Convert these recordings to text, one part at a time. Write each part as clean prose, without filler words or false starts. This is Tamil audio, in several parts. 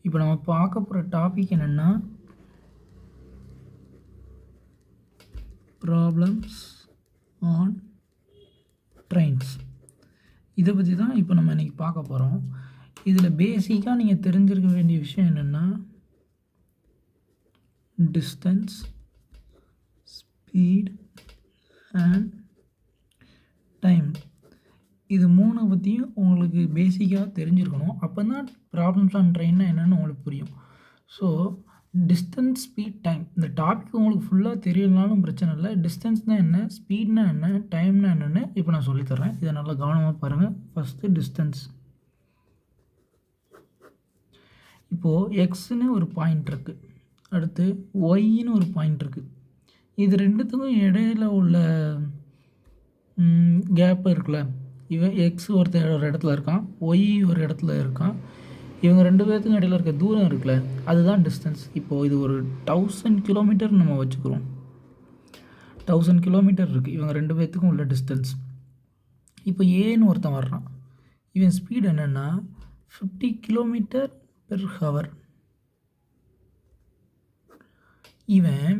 இப்போ நம்ம பார்க்க போகிற டாபிக் என்னென்னா ப்ராப்ளம்ஸ் ஆன் ட்ரெயின்ஸ். இதை பற்றி தான் இப்போ நம்ம இன்றைக்கி பார்க்க போகிறோம். இதில் பேசிக்காக நீங்கள் தெரிஞ்சிருக்க வேண்டிய விஷயம் என்னென்னா டிஸ்டன்ஸ், ஸ்பீட் அண்ட் டைம். இது மூணை பற்றியும் உங்களுக்கு பேசிக்காக தெரிஞ்சிருக்கணும். அப்போ தான் ப்ராப்ளம்ஸ் ஆன் ட்ரெயின்னா என்னென்னு உங்களுக்கு புரியும். ஸோ டிஸ்டன்ஸ், ஸ்பீட், டைம் இந்த டாபிக் உங்களுக்கு ஃபுல்லாக தெரியலனாலும் பிரச்சனை இல்லை. டிஸ்டன்ஸ்னால் என்ன, ஸ்பீட்னா என்ன, டைம்னா என்னென்னு இப்போ நான் சொல்லித்தரேன். இதை நல்லா கவனமாக பாருங்கள். First distance. இப்போது எக்ஸ்னு ஒரு பாயிண்ட் இருக்குது, அடுத்து ஒய்ன்னு ஒரு பாயிண்ட் இருக்குது. இது ரெண்டுத்துக்கும் இடையில உள்ள கேப் இருக்குல்ல, இவன் எக்ஸ் ஒருத்தர் ஒரு இடத்துல இருக்கான், ஒய் ஒரு இடத்துல இருக்கான். இவங்க ரெண்டு பேர்த்துக்கும் இடையில இருக்க தூரம் இருக்குல்ல, அதுதான் டிஸ்டன்ஸ். இப்போது இது ஒரு 1000 கிலோமீட்டர் நம்ம வச்சுக்கிறோம். 1000 கிலோமீட்டர் இருக்குது இவங்க ரெண்டு பேர்த்துக்கும் உள்ள டிஸ்டன்ஸ். இப்போ ஏன்னு ஒருத்தன் வர்றான். இவன் ஸ்பீடு என்னென்னா 50 கிலோமீட்டர் பெர் ஹவர். இவன்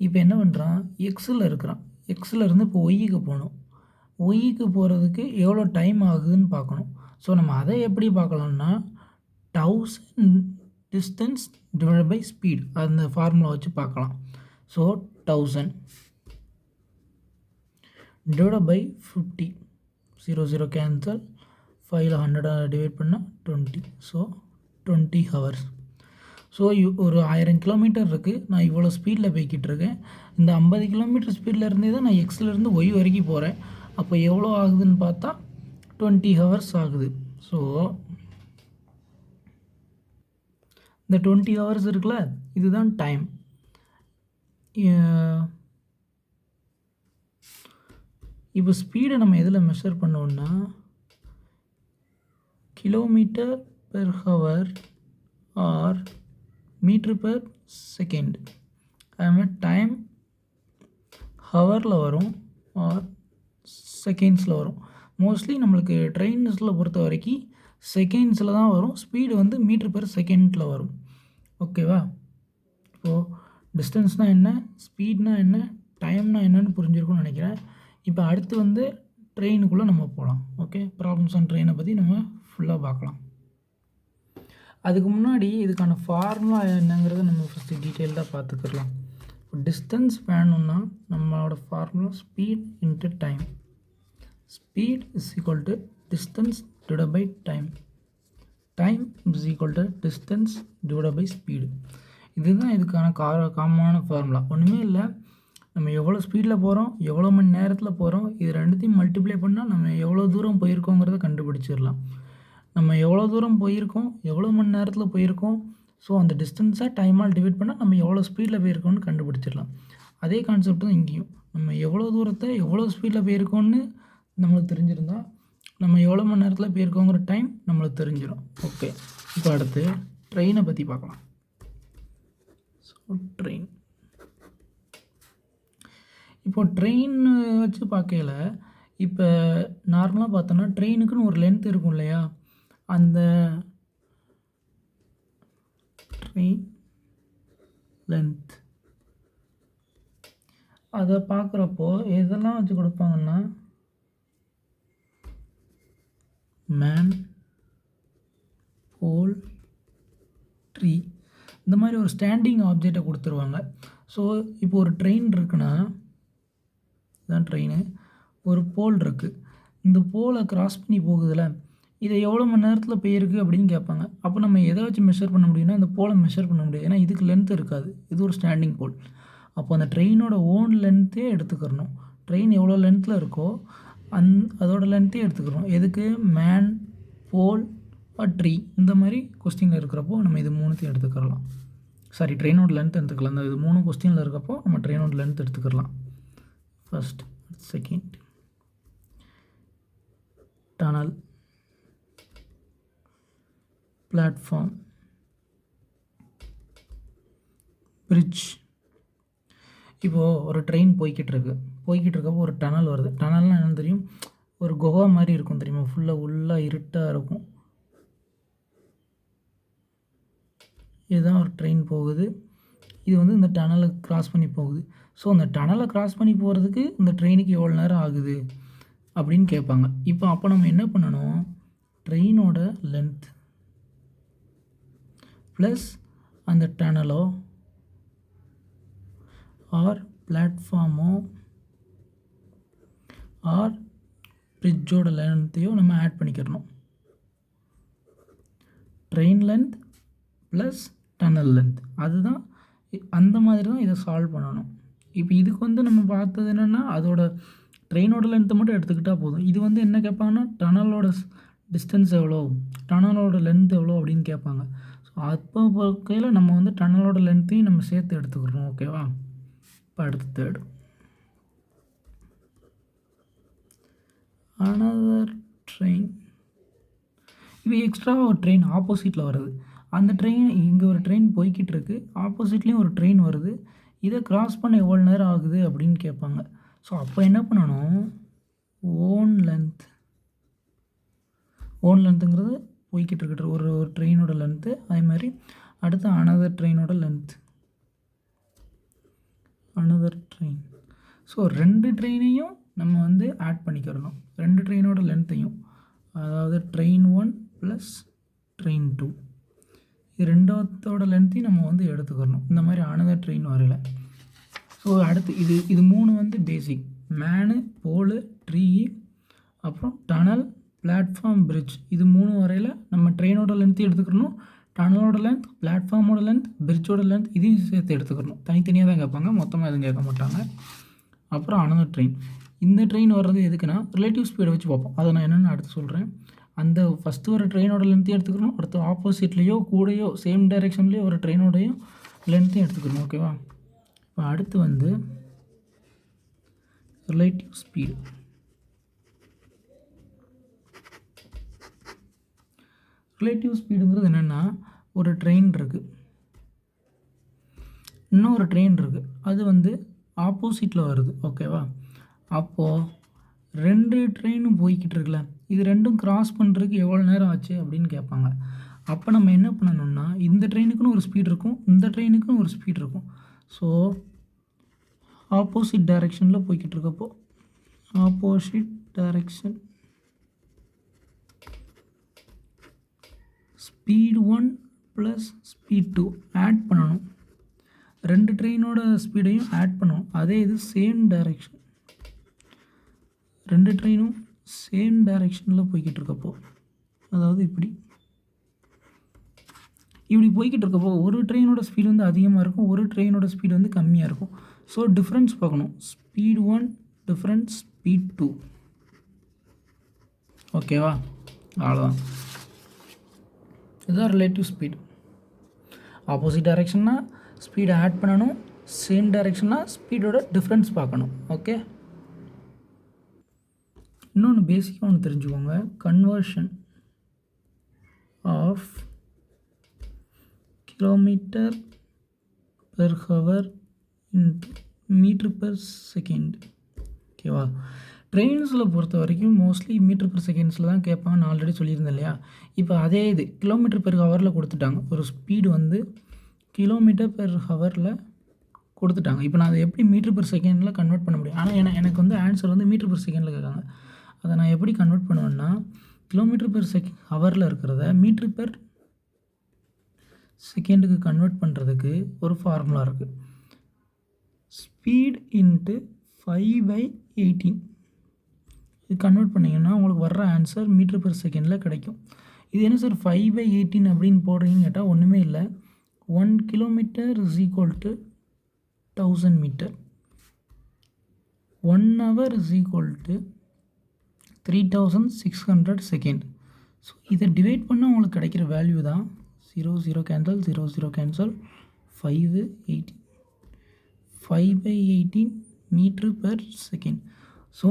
இப்போ என்ன பண்ணுறான், எக்ஸில் இருக்கிறான். எக்ஸில் இருந்து இப்போ ஒய்க்கு போகணும். ஒய்க்கு போகிறதுக்கு எவ்வளோ டைம் ஆகுதுன்னு பார்க்கணும். ஸோ நம்ம அதை எப்படி பார்க்கலாம்னா 1000 டிஸ்டன்ஸ் டிவைட் பை ஸ்பீட், அந்த ஃபார்முலா வச்சு பார்க்கலாம். ஸோ 1000 டிவைட் பை 50, 0 கேன்சல், 5ல் 100 டிவைட் பண்ணால் 20, ஸோ 20 ஹவர்ஸ். ஸோ ஒரு 1000 கிலோமீட்டர் இருக்குது, நான் இவ்வளோ ஸ்பீடில் போய்கிட்டு இருக்கேன். இந்த 50 கிலோமீட்டர் ஸ்பீடில் இருந்தே தான் நான் எக்ஸ்லேருந்து ஒய் வரைக்கும் போகிறேன். அப்போ எவ்வளோ ஆகுதுன்னு பார்த்தா 20 ஹவர்ஸ் ஆகுது. ஸோ இந்த 20 ஹவர்ஸ் இருக்குல்ல, இதுதான் டைம். இப்போ ஸ்பீடை நம்ம எதில் மெஷர் பண்ணோம்னா kilometre per hour or metre per second. அதுமாதிரி டைம் ஹவரில் வரும் ஆர் செகண்ட்ஸில் வரும். மோஸ்ட்லி நம்மளுக்கு ட்ரெயின்ஸில் பொறுத்த வரைக்கும் செகண்ட்ஸில் தான் வரும். ஸ்பீடு வந்து மீட்ரு பெர் செகண்டில் வரும். ஓகேவா? இப்போது டிஸ்டன்ஸ்னால் என்ன, ஸ்பீட்னால் என்ன, டைம்னால் என்னன்னு புரிஞ்சிருக்கும்னு நினைக்கிறேன். இப்போ அடுத்து வந்து ட்ரெயினுக்குள்ளே நம்ம போகலாம். ஓகே, ப்ராப்ளம்ஸ் ஆன் ட்ரெயினை பற்றி நம்ம ஃபுல்லாக பார்க்கலாம். அதுக்கு முன்னாடி இதுக்கான ஃபார்முலா என்னங்கிறத நம்ம ஃபஸ்ட்டு டீட்டெயில்டாக பார்த்துக்கலாம். இப்போ டிஸ்டன்ஸ் வேணும்னா நம்மளோட formula speed into time. Speed is equal to distance divide by time. Time is equal to distance divide by speed. இதுதான் இதுக்கான காமனான ஃபார்முலா. ஒன்றுமே இல்லை, நம்ம எவ்வளோ ஸ்பீடில் போகிறோம், எவ்வளோ மணி நேரத்தில் போகிறோம், இது ரெண்டுத்தையும் மல்டிப்ளை பண்ணால் நம்ம எவ்வளோ தூரம் போயிருக்கோங்கிறத கண்டுபிடிச்சிடலாம். நம்ம எவ்வளோ தூரம் போயிருக்கோம், எவ்வளோ மணி நேரத்தில் போயிருக்கோம், ஸோ அந்த டிஸ்டன்ஸை டைமால் டிவைட் பண்ணால் நம்ம எவ்வளோ ஸ்பீடில் போயிருக்கோம்னு கண்டுபிடிச்சிடலாம். அதே கான்செப்ட் தான் இங்கேயும். நம்ம எவ்வளோ தூரத்தை எவ்வளோ ஸ்பீடில் போயிருக்கோம்னு நம்மளுக்கு தெரிஞ்சிருந்தால் நம்ம எவ்வளோ மணி நேரத்தில் போயிருக்கோங்கிற டைம் நம்மளுக்கு தெரிஞ்சிடும். ஓகே, இப்போ அடுத்து ட்ரெயினை பற்றி பார்க்கலாம். ஸோ ட்ரெயின், இப்போது ட்ரெயின் வச்சு பார்க்கல, இப்போ நார்மலாக பார்த்தோன்னா ட்ரெயினுக்குன்னு ஒரு லென்த் இருக்கும் இல்லையா, அந்த ட்ரெயின் லென்த் அதை பார்க்குறப்போ எதெல்லாம் வச்சு கொடுப்பாங்கன்னா மேன், போல், ட்ரீ, இந்த மாதிரி ஒரு ஸ்டாண்டிங் ஆப்ஜெக்டை கொடுத்துருவாங்க. ஸோ இப்போ ஒரு ட்ரெயின் இருக்குன்னா, இதுதான் ட்ரெயின், ஒரு போல் இருக்குது, இந்த போலை கிராஸ் பண்ணி போகுதுல, இதை எவ்வளோ மணி நேரத்தில் போயிருக்கு அப்படின்னு கேட்பாங்க. அப்போ நம்ம எதை வச்சு மெஷர் பண்ண முடியும்னா இந்த போலை மெஷர் பண்ண முடியாது, ஏன்னா இதுக்கு லென்த் இருக்காது, இது ஒரு ஸ்டாண்டிங் போல். அப்போ அந்த ட்ரெயினோட ஓன் லென்த்தே எடுத்துக்கிறணும். ட்ரெயின் எவ்வளோ லென்த்தில் இருக்கோ அதோட லென்த்தே எடுத்துக்கிறோம். எதுக்கு, மேன், போல், ட்ரீ, இந்த மாதிரி கொஸ்டினில் இருக்கிறப்போ நம்ம இது மூணுத்தையும் எடுத்துக்கலாம். சாரி, ட்ரெயினோட லென்த் எடுத்துக்கலாம். இந்த இது மூணு கொஸ்டினில் இருக்கப்போ நம்ம ட்ரெயினோட லென்த் எடுத்துக்கலாம். First, second, tunnel, platform, bridge. இப்போது ஒரு ட்ரெயின் போய்கிட்டு இருக்கப்போ ஒரு டனல் வருது. டனல்னால் என்னென்னு தெரியும், ஒரு குகை மாதிரி இருக்கும் தெரியுமா, ஃபுல்லாக உள்ளே இருட்டாக இருக்கும். இதுதான் ஒரு ட்ரெயின் போகுது. இது வந்து இந்த டனலை கிராஸ் பண்ணி போகுது. ஸோ அந்த டனலை கிராஸ் பண்ணி போகிறதுக்கு இந்த ட்ரெயினுக்கு எவ்வளோ நேரம் ஆகுது அப்படின்னு கேட்பாங்க. அப்போ நம்ம என்ன பண்ணணும், ட்ரெயினோட லென்த் ப்ளஸ் அந்த டனலோ ஆர் பிளாட்ஃபார்மோ ஆர் பிரிட்ஜோட லென்த்தையோ நம்ம ஆட் பண்ணிக்கிறணும். Train length plus tunnel length, அதுதான் அந்த மாதிரி தான் இதை சால்வ் பண்ணணும். இப்போ இதுக்கு வந்து நம்ம பார்த்தது என்னென்னா அதோட ட்ரெயினோட லென்த்தை மட்டும் எடுத்துக்கிட்டால் போதும். இது வந்து என்ன கேட்பாங்கன்னா டனலோட டிஸ்டன்ஸ் எவ்வளோ, டனலோட லென்த் எவ்வளோ அப்படின்னு கேட்பாங்க. ஸோ அப்போ பார்க்கையில் நம்ம வந்து டனலோட லென்த்தையும் நம்ம சேர்த்து எடுத்துக்கிறோம். ஓகேவா? இப்போ அடுத்து தேர்டு another ட்ரெயின். இப்போ எக்ஸ்ட்ராவாக ஒரு ட்ரெயின் ஆப்போசிட்டில் வருது. அந்த ட்ரெயின் இங்கே ஒரு ட்ரெயின் போய்கிட்டு இருக்குது, ஆப்போசிட்லேயும் ஒரு ட்ரெயின் வருது. இதை கிராஸ் பண்ண எவ்வளோ நேரம் ஆகுது அப்படின்னு கேட்பாங்க. ஸோ அப்போ என்ன பண்ணணும், ஓன் லென்த்துங்கிறது போய்கிட்டு இருக்கிற ஒரு ட்ரெயினோட லென்த்து, அதே மாதிரி அடுத்து அனதர் ட்ரெயினோட லென்த், அனதர் ட்ரெயின். ஸோ 2 ட்ரெயினையும் நம்ம வந்து ஆட் பண்ணிக்கிறணும், 2 ட்ரெயினோட லென்த்தையும். அதாவது ட்ரெயின் 1 ப்ளஸ் ட்ரெயின் 2, இது ரெண்டோட லென்த்தையும் நம்ம வந்து எடுத்துக்கிறணும். இந்த மாதிரி அனதர் ட்ரெயின் வரையில். ஸோ அடுத்து இது 3 வந்து பேசிக், மேனு, போலு, ட்ரீ, அப்புறம் டனல், பிளாட்ஃபார்ம், பிரிட்ஜ். இது 3 வரையில் நம்ம ட்ரெயினோட லென்த்தையும் எடுத்துக்கணும், டனலோட லென்த், பிளாட்ஃபார்மோட லென்த், பிரிட்ஜோட லென்த், இதையும் சேர்த்து எடுத்துக்கணும். தனித்தனியாக தான் கேட்பாங்க, மொத்தமாக எதுவும் கேட்க மாட்டாங்க. அப்புறம் அனதர் ட்ரெயின். இந்த ட்ரெயின் வர்றது எதுக்குன்னா ரிலேட்டிவ் ஸ்பீடை வச்சு பார்ப்போம். அதை நான் என்னென்னு அடுத்து சொல்கிறேன். அந்த ஃபஸ்ட்டு ஒரு ட்ரெயினோட லென்த்தையும் எடுத்துக்கணும், அடுத்து ஆப்போசிட்லேயோ கூடயோ சேம் டைரெக்ஷன்லேயோ ஒரு ட்ரெயினோடையும் லென்த்தையும் எடுத்துக்கணும். ஓகேவா? இப்போ அடுத்து வந்து ரிலேட்டிவ் ஸ்பீடு. ரிலேட்டிவ் ஸ்பீடுங்கிறது என்னென்னா, ஒரு ட்ரெயின் இருக்குது, இன்னொரு ட்ரெயின் இருக்குது, அது வந்து ஆப்போசிட்டில் வருது. ஓகேவா? அப்போது 2 ட்ரெயினும் போய்கிட்டு இருக்குல்ல, இது ரெண்டும் கிராஸ் பண்ணுறதுக்கு எவ்வளோ நேரம் ஆச்சு அப்படின்னு கேட்பாங்க. அப்போ நம்ம என்ன பண்ணணும்னா, இந்த ட்ரெயினுக்குன்னு ஒரு ஸ்பீட் இருக்கும், இந்த ட்ரெயினுக்குன்னு ஒரு ஸ்பீட் இருக்கும். ஸோ ஆப்போசிட் டைரெக்ஷனில் போய்கிட்டு இருக்கப்போ opposite direction speed 1 plus speed 2 add பண்ணணும். 2 ட்ரெயினோட ஸ்பீடையும் ஆட் பண்ணணும். அதே இது சேம் டைரெக்ஷன், 2 ட்ரெயினும் சேம் டைரெக்ஷனில் போய்கிட்டு இருக்கப்போ, அதாவது இப்படி போய்கிட்டு இருக்கப்போ ஒரு ட்ரெயினோட ஸ்பீடு வந்து அதிகமாக இருக்கும், ஒரு ட்ரெயினோட ஸ்பீடு வந்து கம்மியாக இருக்கும். ஸோ டிஃப்ரென்ஸ் பார்க்கணும், ஸ்பீட் 1 டிஃப்ரென்ஸ் ஸ்பீட் 2. ஓகேவா? அவ்வளோதான், இதுதான் ரிலேட்டிவ் ஸ்பீடு. ஆப்போசிட் டைரெக்ஷன்னா ஸ்பீடை ஆட் பண்ணணும், சேம் டைரெக்ஷன்னா ஸ்பீடோட டிஃப்ரென்ஸ் பார்க்கணும். ஓகே, இன்னொன்று பேசிக்காக ஒன்று தெரிஞ்சுக்கோங்க, conversion of kilometre per hour into metre per second. ஓகேவா? ட்ரெயின்ஸில் பொறுத்த வரைக்கும் மோஸ்ட்லி மீட்டர் பெர் செகண்ட்ஸில் தான் கேட்பாங்க, நான் ஆல்ரெடி சொல்லியிருந்தேன் இல்லையா? இப்போ அதே இது கிலோமீட்டர் பெர் ஹவரில் கொடுத்துட்டாங்க, ஒரு ஸ்பீடு வந்து கிலோமீட்டர் பெர் ஹவரில் கொடுத்துட்டாங்க. இப்போ நான் அதை எப்படி மீட்டர் பெர் செகண்டில் கன்வெர்ட் பண்ண முடியும்? ஆனால் எனக்கு வந்து ஆன்சர் வந்து மீட்டர் பெர் செகண்டில் கேட்காங்க. அதை நான் எப்படி கன்வெர்ட் பண்ணுவேன்னா, கிலோமீட்டர் பெர் ஹவரில் இருக்கிறத மீட்டர் பெர் செகண்டுக்கு கன்வெர்ட் பண்ணுறதுக்கு ஒரு ஃபார்முலா இருக்குது, ஸ்பீட் இன்ட்டு 5/18. இது கன்வெர்ட் பண்ணிங்கன்னா உங்களுக்கு வர்ற ஆன்சர் மீட்டர் பெர் செகண்டில் கிடைக்கும். இது என்ன சார் 5/18 அப்படின்னு போடுறீங்கன்னு கேட்டால் ஒன்றுமே இல்லை, 1 kilometre is equal to 1000 metre, 1 hour is equal to 3600 second. So இதை டிவைட் பண்ணால் உங்களுக்கு கிடைக்கிற வேல்யூ தான் 0 cancel 0 cancel 5/18 5/18 metre per second. So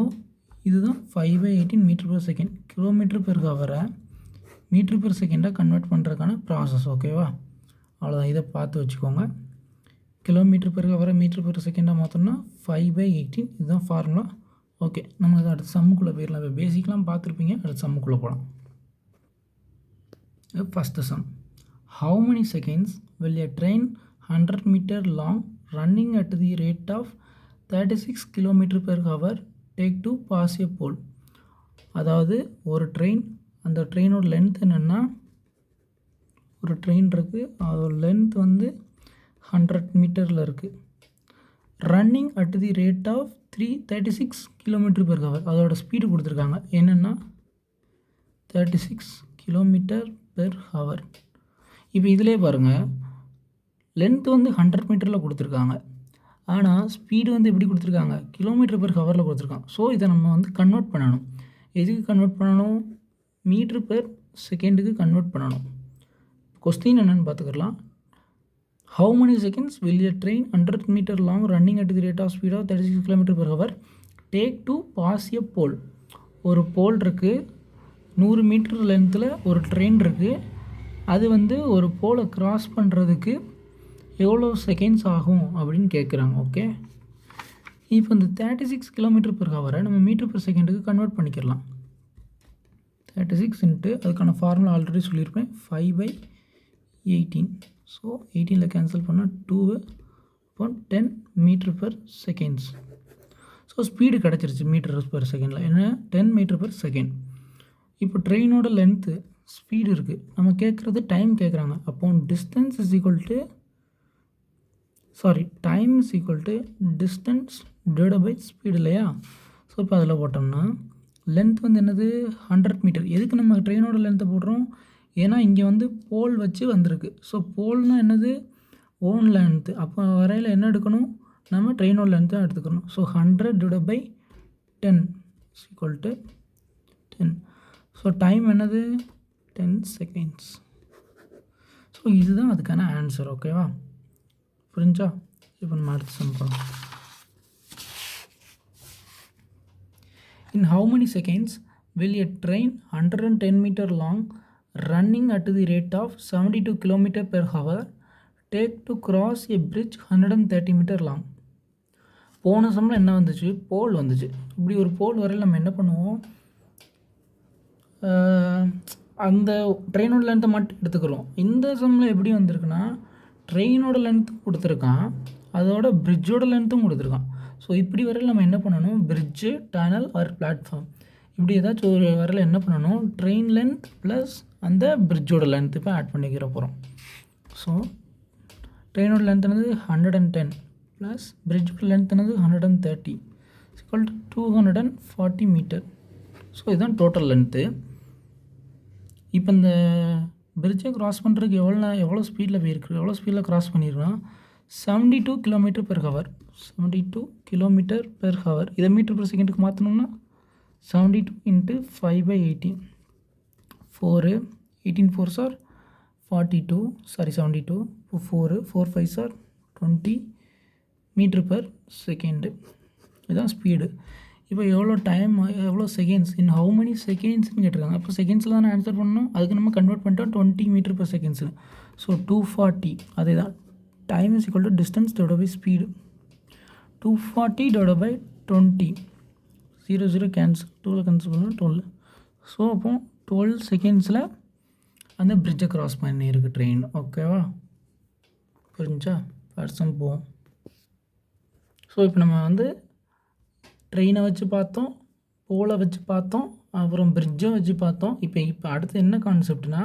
இதுதான் 5/18 metre per second. Kilometre per ஹவரை மீட்ரு பெர் செகண்டாக கன்வெர்ட் பண்ணுறதுக்கான ப்ராசஸ். ஓகேவா? அவ்வளோதான், இதை பார்த்து வச்சுக்கோங்க. கிலோமீட்டர் பெர் ஹவரை மீட்ரு பெர் செகண்டாக மாற்றோம்னா 5/18, இதுதான் ஃபார்முலா. ஓகே, நம்ம அதை அடுத்த சம்முக்குள்ளே போயிடலாம். இப்போ பேசிக்லாம் பார்த்துருப்பீங்க, அடுத்த சம்முக்குள்ளே போகலாம். First some, how many seconds will a train 100 meter long running at the rate of 36 km per hour take to pass a pole? அதாவது ஒரு ட்ரெயின், அந்த ட்ரெயினோட லென்த் என்னென்னா, ஒரு ட்ரெயின் இருக்குது, அதோட லென்த் வந்து 100 மீட்டரில் இருக்குது. Running at the rate of 36 km per hour. அதோட ஸ்பீடு கொடுத்துருக்காங்க என்னென்னா 36 km per hour. இப்போ இதிலே பாருங்கள், லென்த் வந்து 100 மீட்டரில் கொடுத்துருக்காங்க, ஆனால் ஸ்பீடு வந்து எப்படி கொடுத்துருக்காங்க, கிலோமீட்டர் பெர் ஹவரில் கொடுத்துருக்காங்க. ஸோ இதை நம்ம வந்து கன்வெர்ட் பண்ணணும். எதுக்கு கன்வெர்ட் பண்ணணும், மீட்ரு பெர் செகண்டுக்கு கன்வெர்ட் பண்ணணும். கொஸ்டின் என்னென்னு பார்த்துக்கலாம். How many seconds will a train 100 meter long running at the rate of speed of 36 km per hour take to pass a pole? ஒரு போல் இருக்குது, 100 மீட்டர் லென்த்தில் ஒரு ட்ரெயின் இருக்குது, அது வந்து ஒரு போலை க்ராஸ் பண்ணுறதுக்கு எவ்வளோ செகண்ட்ஸ் ஆகும் அப்படின்னு கேட்குறாங்க. ஓகே, இப்போ இந்த 36 km per hour நம்ம மீட்டர் பெர் செகண்டுக்கு கன்வெர்ட் பண்ணிக்கிறலாம். 36 இன்ட்டு அதுக்கான ஃபார்முலா ஆல்ரெடி சொல்லியிருப்பேன், 5/18. ஸோ 18ல் கேன்சல் பண்ணால் 2 அப்போ 10 metre per seconds. So speed கிடச்சிருச்சு மீட்டர் பெர் செகண்டில், என்ன 10 மீட்டர் பெர் செகண்ட். இப்போ ட்ரெயினோட லென்த்து ஸ்பீடு இருக்குது, நம்ம கேட்குறது டைம் கேட்குறாங்க. அப்போ distance is equal to time is equal to distance divided by speed இல்லையா? ஸோ இப்போ அதில் போட்டோம்னா லென்த் வந்து என்னது 100 மீட்டர். எதுக்கு நம்ம ட்ரெயினோட லென்த்தை போடுறோம், ஏன்னா இங்கே வந்து போல் வச்சு வந்திருக்கு. ஸோ போல்னால் என்னது, ஓன் லென்த்து. அப்போ வரையில் என்ன எடுக்கணும், நம்ம ட்ரெயினோட லென்த்து தான் எடுத்துக்கணும். So 100 divide by 10 is equal to 10. So time என்னது 10 செகண்ட்ஸ். ஸோ இதுதான் அதுக்கான ஆன்சர். ஓகேவா, புரிஞ்சா? இப்போ நம்ம அடுத்து சம் பண்ணலாம். In how many seconds will a train 110 meter long running at the rate of 72 km per hour take to cross a bridge 130 meter long? போன சம்மில் என்ன வந்துச்சு, போல் வந்துச்சு. இப்படி ஒரு போல் வரையில் நம்ம என்ன பண்ணுவோம், அந்த ட்ரெயினோட லென்த்தை மட்டும் எடுத்துக்கிறோம். இந்த சம்மில் எப்படி வந்திருக்குன்னா, ட்ரெயினோட லென்த்தும் கொடுத்துருக்கான், அதோட பிரிட்ஜோட லென்த்தும் கொடுத்துருக்கான். ஸோ இப்படி வரையில் நம்ம என்ன பண்ணணும், பிரிட்ஜு, டனல் ஆர் பிளாட்ஃபார்ம், இப்படி ஏதாச்சும் ஒரு வரையில் என்ன பண்ணணும், ட்ரெயின் லென்த் ப்ளஸ் அந்த பிரிட்ஜோட லென்த் இப்போ ஆட் பண்ணிக்கிற போகிறோம். ஸோ ட்ரெயினோட லென்த் என்னது 110 ப்ளஸ் பிரிட்ஜோட லென்த் என்னது 130 ஈக்குவல் டு 240 மீட்டர். ஸோ இதுதான் டோட்டல் லென்த்து. இப்போ இந்த பிரிட்ஜை க்ராஸ் பண்ணுறதுக்கு எவ்வளோ ஸ்பீடில் போயிருக்கு, எவ்வளோ ஸ்பீடில் க்ராஸ் பண்ணியிருக்கோம், 72 km per hour. 72 km per hour. இதை மீட்டர் பெர் செகண்டுக்கு மாற்றணும்னா 72 into 5/18. 4 18 4s are 42, 72 4 4 5s are 20 metre per second. இதுதான் ஸ்பீடு. இப்போ எவ்வளோ டைம், எவ்வளோ செகண்ட்ஸ், இன் ஹவு மெனி செகண்ட்ஸ்னு கேட்டிருக்காங்க. அப்போ செகண்ட்ஸில் தான் ஆன்சர் பண்ணணும், அதுக்கு நம்ம கன்வெர்ட் பண்ணிட்டோம் 20 மீட்டர் பெர் செகண்ட்ஸு. ஸோ 240 அதே தான், time is equal to distance divide by speed. 240 divide by 20, 0 cancel, 2ல் கேன்சல் பண்ணால் 12. ஸோ அப்போ 12 செகண்ட்ஸில் அந்த பிரிட்ஜை க்ராஸ் பண்ணியிருக்கு ட்ரெயின். ஓகேவா, புரிஞ்சா? பர்சன் போவோம். ஸோ இப்போ நம்ம வந்து ட்ரெயினை வச்சு பார்த்தோம், போலை வச்சு பார்த்தோம், அப்புறம் பிரிட்ஜை வச்சு பார்த்தோம். இப்போ அடுத்து என்ன கான்செப்ட்னா,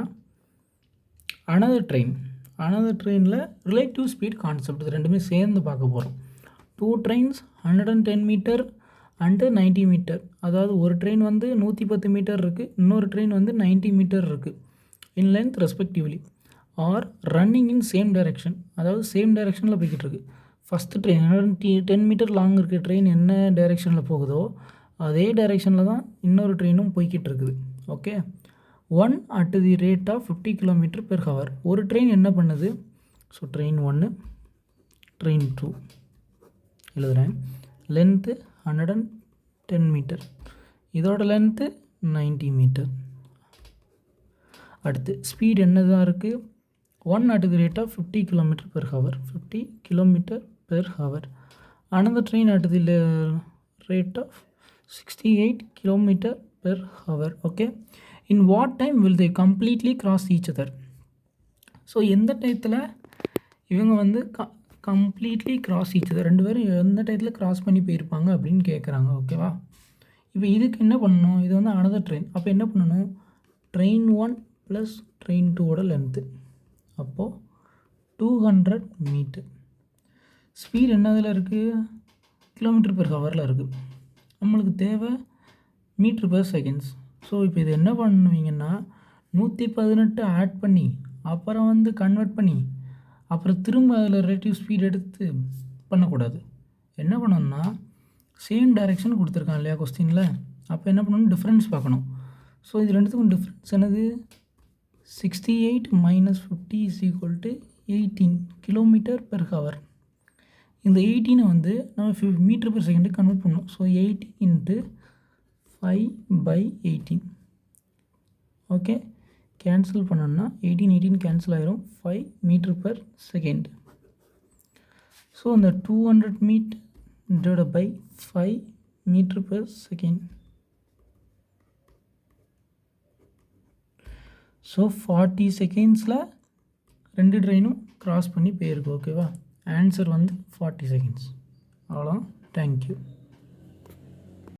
அனதர் ட்ரெயினில் ரிலேட்டிவ் ஸ்பீட் கான்செப்ட், இது ரெண்டுமே சேர்ந்து பார்க்க போகிறோம். 2 trains 110 மீட்டர் அண்டு 90 மீட்டர். அதாவது ஒரு ட்ரெயின் வந்து 110 மீட்டர் இருக்குது, இன்னொரு ட்ரெயின் வந்து 90 மீட்டர் இருக்குது in length respectively, are running in same direction. அதாவது சேம் டைரெக்ஷனில் போய்கிட்டு இருக்குது. ஃபஸ்ட்டு ட்ரெயின் 110 மீட்டர் லாங் இருக்க ட்ரெயின் என்ன டைரெக்ஷனில் போகுதோ அதே டைரெக்ஷனில் தான் இன்னொரு ட்ரெயினும் போய்கிட்டு இருக்குது. Okay, 1 at the rate of 50 km per hour. ஒரு ட்ரெயின் என்ன பண்ணுது, ஸோ ட்ரெயின் 1, ட்ரெயின் 2 எழுதுகிறேன். லென்த்து 110 மீட்டர், இதோட லென்த்து 90 மீட்டர். அடுத்து ஸ்பீட் என்னதான் இருக்குது, 1 at the rate of 50 km per hour, 50 km per hour. Another train at the rate of 68 km per hour. Okay, in what time will they completely cross each other? So எந்த டயத்தில் இவங்க வந்து கம்ப்ளீட்லி கிராஸ் ஈச் ரெண்டு பேரும் எந்த டயத்தில் கிராஸ் பண்ணி போயிருப்பாங்க அப்படின்னு கேட்குறாங்க. ஓகேவா? இப்போ இதுக்கு என்ன பண்ணணும், இது வந்து அனதர் ட்ரெயின். அப்போ என்ன பண்ணணும், ட்ரெயின் 1 ப்ளஸ் ட்ரெயின் 2ஓட லென்த்து. அப்போது 200 மீட்டர். ஸ்பீட் என்னதில் இருக்குது, km/hல இருக்குது. நம்மளுக்கு தேவை மீட்டர்/செகண்ட்ஸ். ஸோ இப்போ இது என்ன பண்ணுவீங்கன்னா 118 ஆட் பண்ணி அப்புறம் வந்து கன்வெர்ட் பண்ணி அப்புறம் திரும்ப அதில் ரிலேட்டிவ் ஸ்பீட் எடுத்து பண்ணக்கூடாது. என்ன பண்ணணும்னா சேம் டைரெக்ஷன் கொடுத்துருக்கான் இல்லையா கொஸ்டினில், அப்போ என்ன பண்ணணும், டிஃப்ரென்ஸ் பார்க்கணும். ஸோ இது ரெண்டுத்துக்கும் டிஃப்ரென்ஸ் என்னது, 68 - 50 = 18 km/h. இந்த 18 வந்து நம்ம மீட்டர்/செகண்டுக்கு கன்வெர்ட் பண்ணணும். ஸோ 18 × 5/18. ஓகே, கேன்சல் பண்ணோன்னா 18 கேன்சல் ஆயிரும், 5 மீட்டர்/செகண்ட். ஸோ அந்த 200 மீட்டர் divided by 5 மீட்டர்/செகண்ட். ஸோ 40 செகண்ட்ஸில் ரெண்டு ட்ரெயினும் க்ராஸ் பண்ணி போயிருக்கு. ஓகேவா? ஆன்சர் வந்து 40 செகண்ட்ஸ். அவ்வளோதான். தேங்க்யூ.